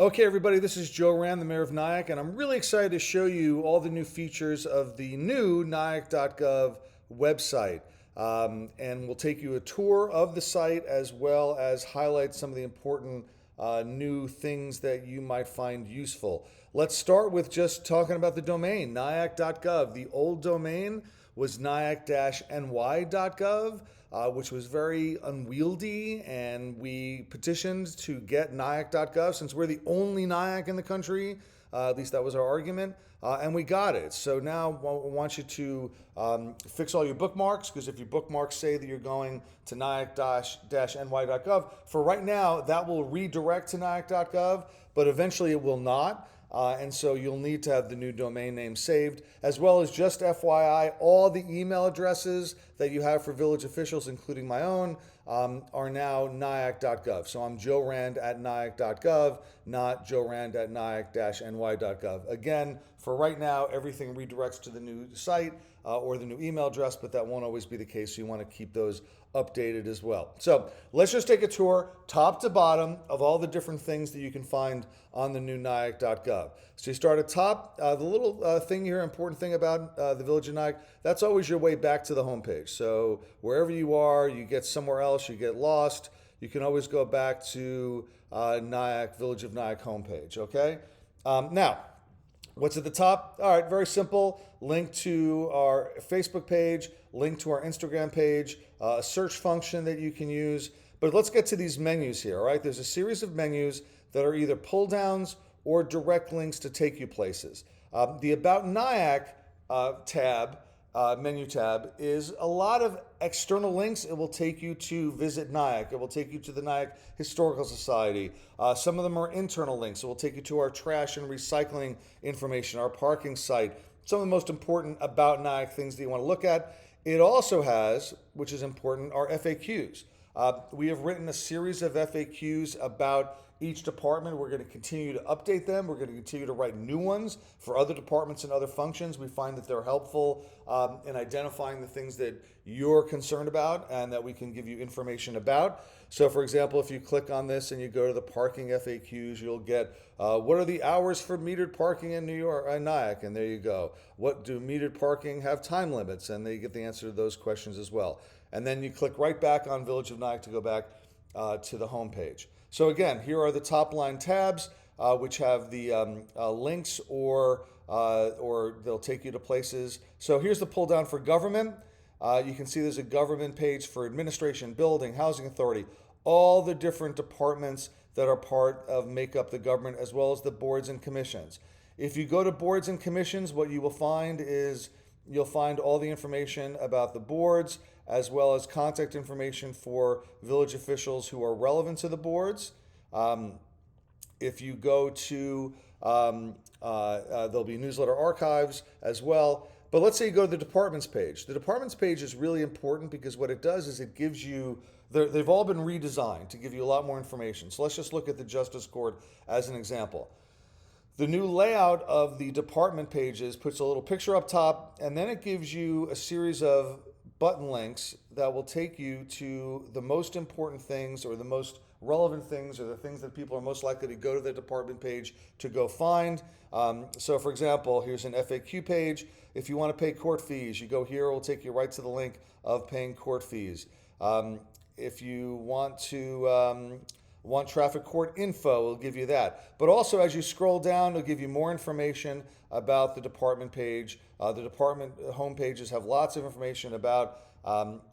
Okay, everybody, this is Joe Rand, the mayor of Nyack, and I'm really excited to show you all the new features of the new Nyack.gov website. And we'll take you a tour of the site as well as highlight some of the important new things that you might find useful. Let's start with just talking about the domain, Nyack.gov. The old domain was nyack-ny.gov, which was very unwieldy, and we petitioned to get nyack.gov since we're the only Nyack in the country. At least that was our argument, and we got it. So now I want you to fix all your bookmarks, because if your bookmarks say that you're going to nyack-ny.gov, for right now that will redirect to nyack.gov, but eventually it will not. And so you'll need to have the new domain name saved, as well as, just FYI, all the email addresses that you have for village officials, including my own, are now nyack.gov. So I'm Joe Rand at nyack.gov, not Joe Rand at nyack-ny.gov. Again, for right now, everything redirects to the new site or the new email address, but that won't always be the case. So you want to keep those updated as well. So let's just take a tour top to bottom of all the different things that you can find on the new nyack.gov. So you start at top. The little thing here, important thing about the Village of Nyack, that's always your way back to the homepage. So wherever you are, you get somewhere else, you get lost, you can always go back to Nyack, Village of Nyack homepage, okay? Now, what's at the top? All right, very simple. Link to our Facebook page, link to our Instagram page, a search function that you can use. But let's get to these menus here, all right? There's a series of menus that are either pull downs or direct links to take you places. The About Nyack menu tab is a lot of external links. It will take you to Visit Nyack. It will take you to the Nyack Historical Society. Some of them are internal links. It will take you to our trash and recycling information, our parking site, some of the most important About Nyack things that you want to look at. It also has, which is important, our FAQs. We have written a series of FAQs about each department. We're going to continue to update them. We're going to continue to write new ones for other departments and other functions. We find that they're helpful in identifying the things that you're concerned about and that we can give you information about. So, for example, if you click on this and you go to the parking FAQs, you'll get what are the hours for metered parking in New York, Nyack? And there you go. What do metered parking have time limits? And they get the answer to those questions as well. And then you click right back on Village of Nyack to go back to the home page. So again, here are the top line tabs, which have the links or they'll take you to places. So here's the pull down for government. You can see there's a government page for administration, building, housing authority, all the different departments that are part of make up the government, as well as the boards and commissions. If you go to boards and commissions, what you will find is you'll find all the information about the boards, as well as contact information for village officials who are relevant to the boards. If you go to, there'll be newsletter archives as well. But let's say you go to the departments page. The departments page is really important because what it does is it gives you, they've all been redesigned to give you a lot more information. So let's just look at the Justice Court as an example. The new layout of the department pages puts a little picture up top, and then it gives you a series of button links that will take you to the most important things or the most relevant things or the things that people are most likely to go to the department page to go find. So for example, here's an FAQ page. If you want to pay court fees, you go here, it will take you right to the link of paying court fees. If you want traffic court info, it'll give you that. But also as you scroll down, it'll give you more information about the department page. The department home pages have lots of information about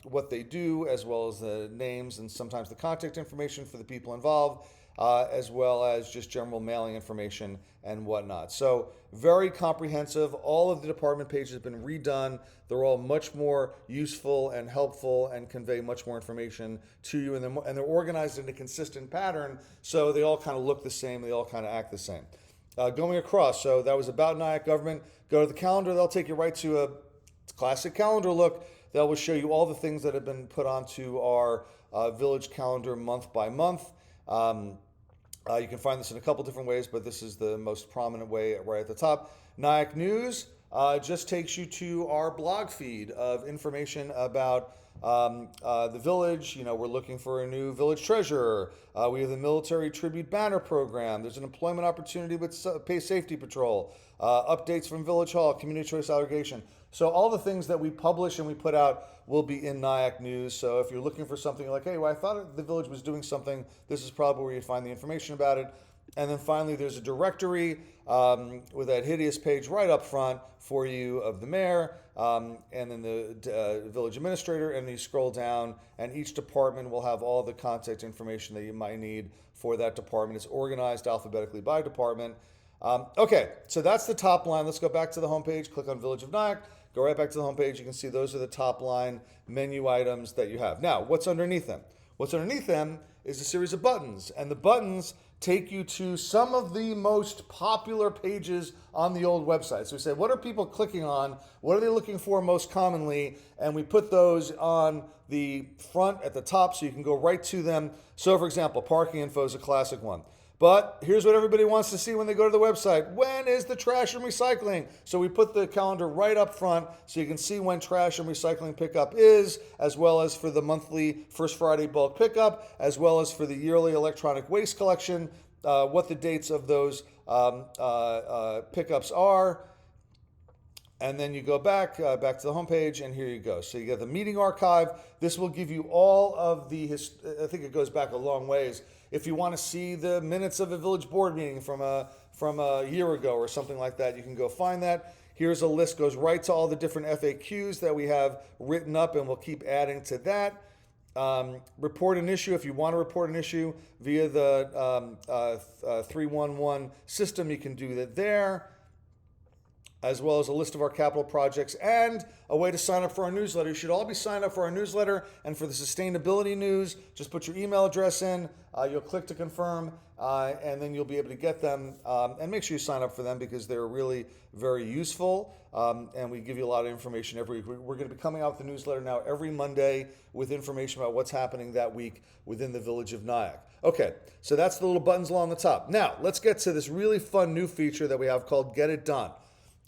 what they do, as well as the names and sometimes the contact information for the people involved, as well as just general mailing information and whatnot. So very comprehensive. All of the department pages have been redone. They're all much more useful and helpful and convey much more information to you. And they're organized in a consistent pattern, so they all kind of look the same. They all kind of act the same. Going across, so that was About Nyack Government. Go to the calendar. They'll take you right to a classic calendar look. That will show you all the things that have been put onto our village calendar month by month. You can find this in a couple different ways, but this is the most prominent way right at the top. Nyack News, just takes you to our blog feed of information about the village. You know, we're looking for a new village treasurer. We have the military tribute banner program. There's an employment opportunity with Pay Safety Patrol. Updates from Village Hall, community choice allocation. So all the things that we publish and we put out will be in Nyack News. So if you're looking for something like, hey, well, I thought the village was doing something, this is probably where you'd find the information about it. And then finally, there's a directory with that hideous page right up front for you of the mayor, and then the village administrator, and then you scroll down, and each department will have all the contact information that you might need for that department. It's organized alphabetically by department. Okay, so that's the top line. Let's go back to the homepage, click on Village of Nyack, go right back to the homepage. You can see those are the top line menu items that you have. Now, what's underneath them? What's underneath them is a series of buttons, and the buttons take you to some of the most popular pages on the old website. So we say, what are people clicking on? What are they looking for most commonly? And we put those on the front at the top so you can go right to them. So for example, parking info is a classic one. But here's what everybody wants to see when they go to the website. When is the trash and recycling? So we put the calendar right up front so you can see when trash and recycling pickup is, as well as for the monthly First Friday bulk pickup, as well as for the yearly electronic waste collection, what the dates of those pickups are. And then you go back to the homepage, and here you go. So you get the meeting archive. This will give you all of the, I think it goes back a long ways. If you want to see the minutes of a village board meeting from a year ago or something like that, you can go find that. Here's a list, goes right to all the different FAQs that we have written up, and we'll keep adding to that. Report an issue. If you want to report an issue via the 311 system, you can do that there, as well as a list of our capital projects and a way to sign up for our newsletter. You should all be signed up for our newsletter, and for the sustainability news, just put your email address in, you'll click to confirm, and then you'll be able to get them, and make sure you sign up for them because they're really very useful, and we give you a lot of information every week. We're going to be coming out with the newsletter now every Monday with information about what's happening that week within the village of Nyack. Okay, so that's the little buttons along the top. Now, let's get to this really fun new feature that we have called Get It Done.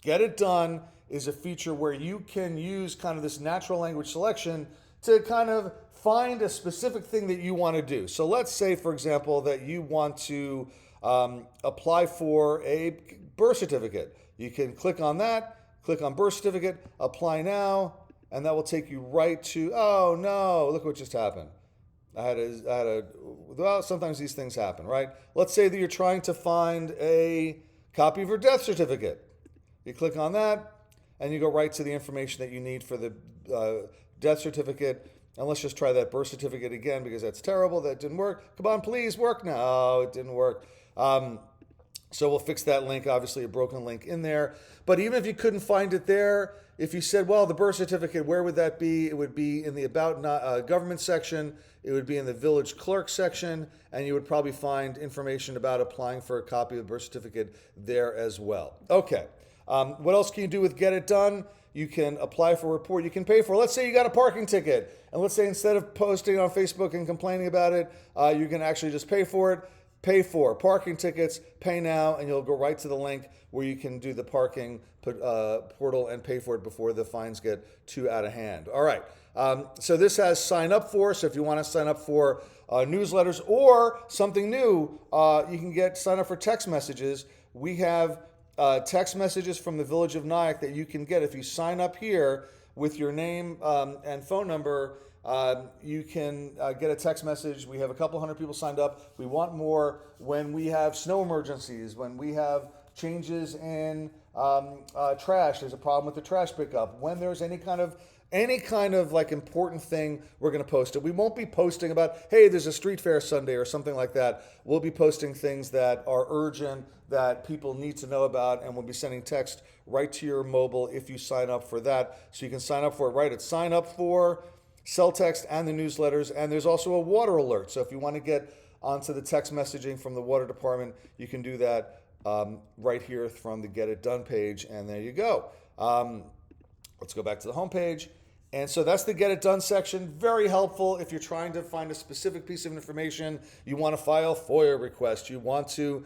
Get It Done is a feature where you can use kind of this natural language selection to kind of find a specific thing that you want to do. So let's say, for example, that you want to apply for a birth certificate. You can click on that, click on birth certificate, apply now, and that will take you right to, oh no, look what just happened. Well, sometimes these things happen, right? Let's say that you're trying to find a copy of your death certificate. You click on that, and you go right to the information that you need for the death certificate. And let's just try that birth certificate again because that's terrible. That didn't work. Come on, please, work now. Oh, it didn't work. So we'll fix that link, obviously a broken link in there. But even if you couldn't find it there, if you said, well, the birth certificate, where would that be? It would be in the About Government section. It would be in the Village Clerk section, and you would probably find information about applying for a copy of the birth certificate there as well. Okay. What else can you do with Get It Done? You can apply for a report. You can pay for it. Let's say you got a parking ticket. And let's say instead of posting on Facebook and complaining about it, you can actually just pay for it. Pay for parking tickets, pay now, and you'll go right to the link where you can do the parking portal and pay for it before the fines get too out of hand. All right. So this has sign up for. So if you want to sign up for newsletters or something new, you can sign up for text messages. We have text messages from the Village of Nyack that you can get if you sign up here with your name and phone number. You can get a text message. We have a couple hundred people signed up. We want more when we have snow emergencies, when we have changes in trash. There's a problem with the trash pickup. When there's any kind of like important thing, we're going to post it. We won't be posting about, hey, there's a street fair Sunday or something like that. We'll be posting things that are urgent, that people need to know about, and we'll be sending text right to your mobile if you sign up for that. So you can sign up for it right at sign up for, cell text, and the newsletters. And there's also a water alert. So if you want to get onto the text messaging from the water department, you can do that right here from the Get It Done page. And there you go. Let's go back to the home page. And so that's the Get It Done section. Very helpful if you're trying to find a specific piece of information. You want to file FOIA request. You want to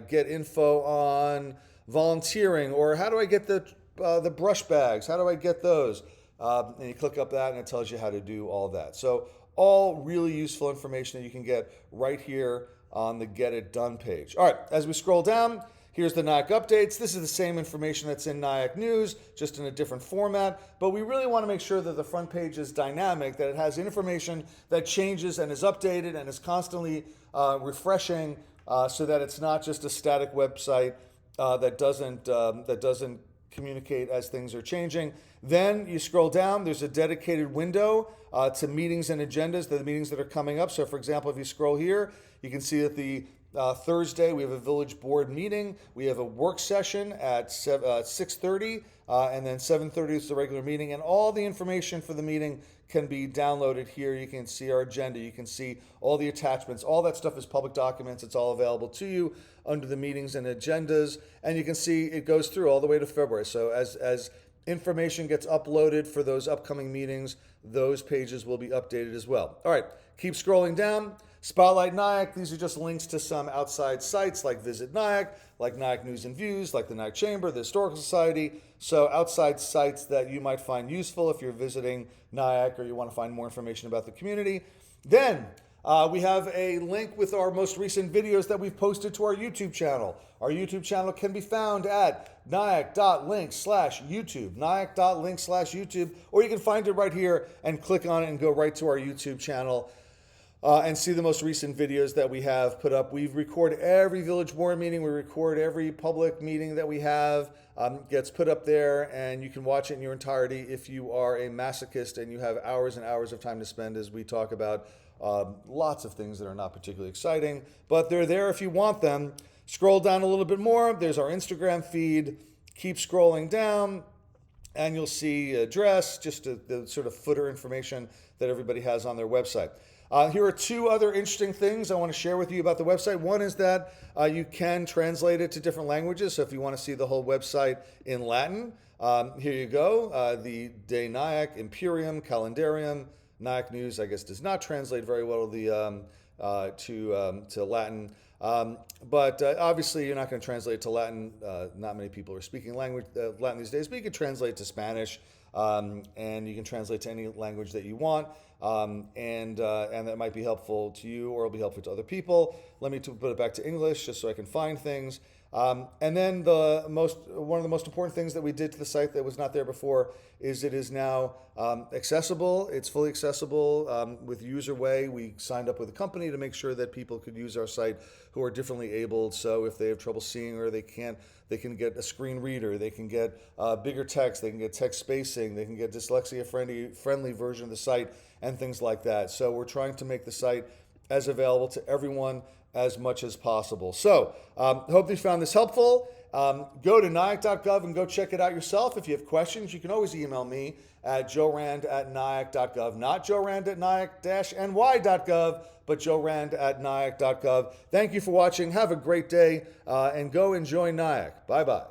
get info on volunteering, or how do I get the brush bags? How do I get those? And you click up that and it tells you how to do all that. So all really useful information that you can get right here on the Get It Done page. All right, as we scroll down, here's the Nyack updates. This is the same information that's in Nyack News, just in a different format. But we really want to make sure that the front page is dynamic, that it has information that changes and is updated and is constantly refreshing, so that it's not just a static website that doesn't communicate as things are changing. Then you scroll down, there's a dedicated window to meetings and agendas, the meetings that are coming up. So for example, if you scroll here, you can see that the Thursday we have a village board meeting. We have a work session at 6:30, and then 7:30 is the regular meeting. And all the information for the meeting can be downloaded here. You can see our agenda. You can see all the attachments. All that stuff is public documents. It's all available to you under the meetings and agendas. And you can see it goes through all the way to February. So as information gets uploaded for those upcoming meetings, those pages will be updated as well. All right, keep scrolling down. Spotlight Nyack, these are just links to some outside sites like Visit Nyack, like Nyack News and Views, like the Nyack Chamber, the Historical Society. So outside sites that you might find useful if you're visiting Nyack or you want to find more information about the community. Then we have a link with our most recent videos that we've posted to our YouTube channel. Our YouTube channel can be found at nyack.link/YouTube, nyack.link/YouTube, or you can find it right here and click on it and go right to our YouTube channel. And see the most recent videos that we have put up. We record every village board meeting. We record every public meeting that we have. Gets put up there, and you can watch it in your entirety if you are a masochist and you have hours and hours of time to spend as we talk about lots of things that are not particularly exciting. But they're there if you want them. Scroll down a little bit more. There's our Instagram feed. Keep scrolling down, and you'll see address, just the sort of footer information that everybody has on their website. Here are two other interesting things I want to share with you about the website. One is that you can translate it to different languages. So if you want to see the whole website in Latin, here you go. The De Nyack, Imperium, Calendarium. Nyack News, I guess, does not translate very well to Latin. But obviously, you're not going to translate it to Latin. Not many people are speaking Latin these days, but you can translate to Spanish, and you can translate to any language that you want. And that might be helpful to you, or it'll be helpful to other people. Let me put it back to English just so I can find things. And then one of the most important things that we did to the site that was not there before is it is now accessible. It's fully accessible with UserWay. We signed up with a company to make sure that people could use our site who are differently abled. So if they have trouble seeing or they can't, they can get a screen reader. They can get bigger text. They can get text spacing. They can get dyslexia-friendly version of the site and things like that. So we're trying to make the site as available to everyone as much as possible. So hope you found this helpful. Go to nyack.gov and go check it out yourself. If you have questions, you can always email me at joerand@nyack.gov, not joerand@nyack-ny.gov, but joerand@nyack.gov. Thank you for watching. Have a great day, and go enjoy Nyack. Bye-bye.